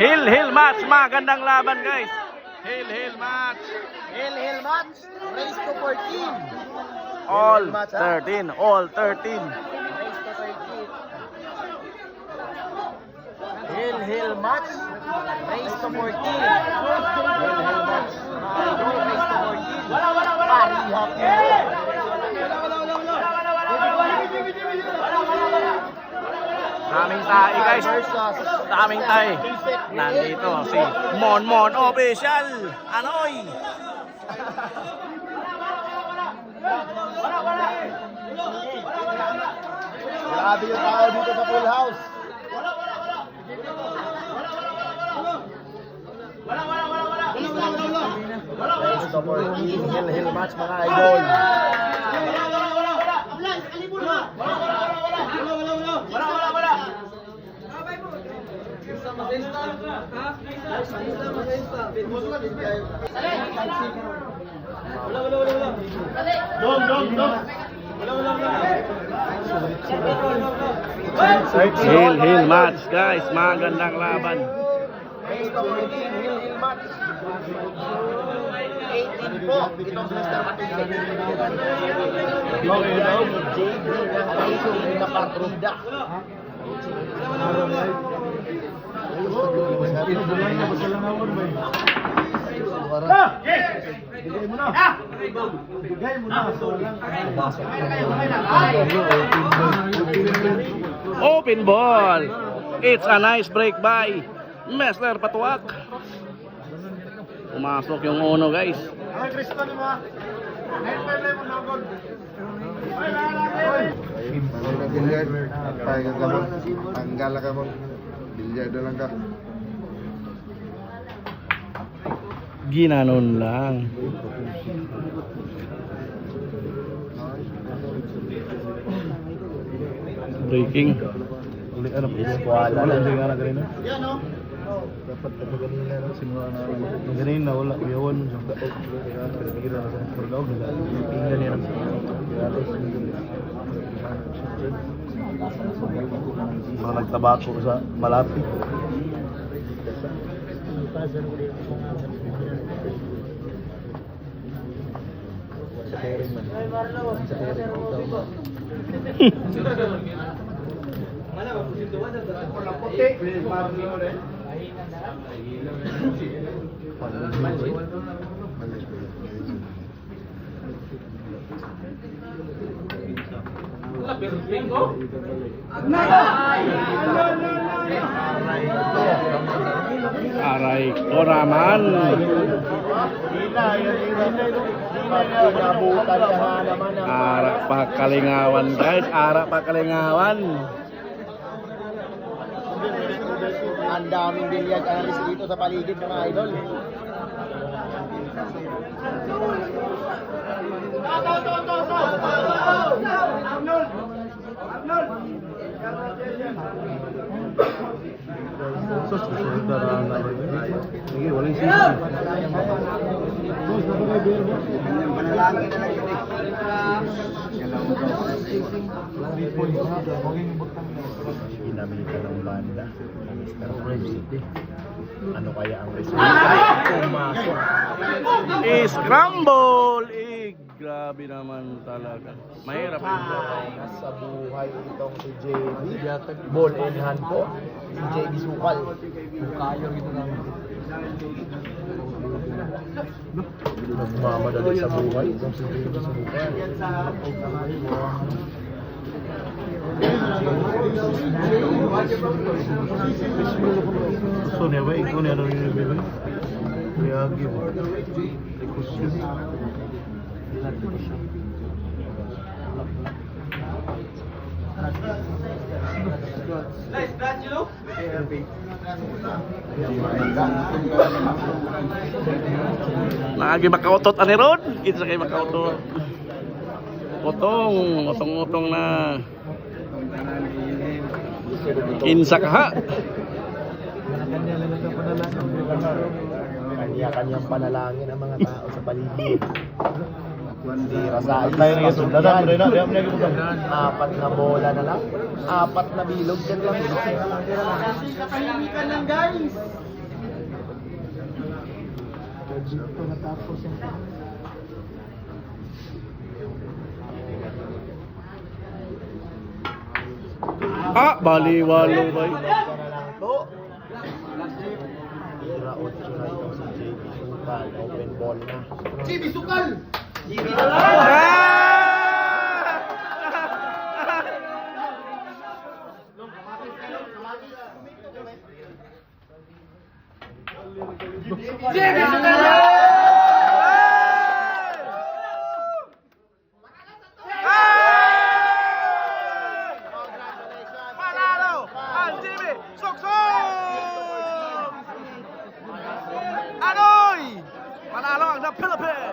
Hill match, magandang laban guys. Hill match. Hill match. Race to 14. All match, 13, all 13. Race to 13. Hill match. Race to 14. Hill match. Race to 14. Parihap mo. Daming tayo guys. Daming tayo. Nandito si Mon Official. Anoy. Grabe yung tao dito sa full house. Race to 14. Hill match mga idol. Hill match guys, magandang laban. Race to 14. Hill match. 18 po. Itong Mr. Matisik. JB na race yung napatruda. Open ball. It's a nice break by Mr. Patuak. Pumasok yung uno guys. Tanggal ka mo. Bilyar lang ka. Ginanon lang. Breaking. Ano po? Eskwala na. Hindi nga na ganina. Dapat ito ganina na. Simula na. Nung ganina wala. Uyawan. Pinapira na. Pero daw. Pinapingan niya. Mga nagtabako sa malapit. Sa tering man. Sa tering. Aray ko naman. Arak pa kalingawan guys, arak pa kalingawan. Ang daming billiard analyst dito sa paligid mga idol. Ginamita ng banda ng Mr. City. Ano kaya ang resulta? Pumasok. Scramble. Grabe naman talaga. Mahirap ito. Sa buhay itong si JB. Ball in hand po. Si JB Sukal. Kayo ito namin. Nagmamadali sa buhay itong si JB Sukal. Gusto niya ba? Ikaw niya rin yung bibig? Riyagi mo. Rekusyon. Lagi makautot ani ron. Isa kay makautot. Utong na. Kinsa ka ha? Kanya-kanyang panalangin ang mga tao sa paligid. Rasain. Apat na bola na lang. Apat na bilog. Yan lang. Katahimikan lang guys. Dito natapos yung Baliwalo ba? ka na lang to. Tira 8 na itong si JB Sukal. Open ball na. JB Sukal! Panalo ang JB Suksok! Anoy! Panalo ang The Philippines!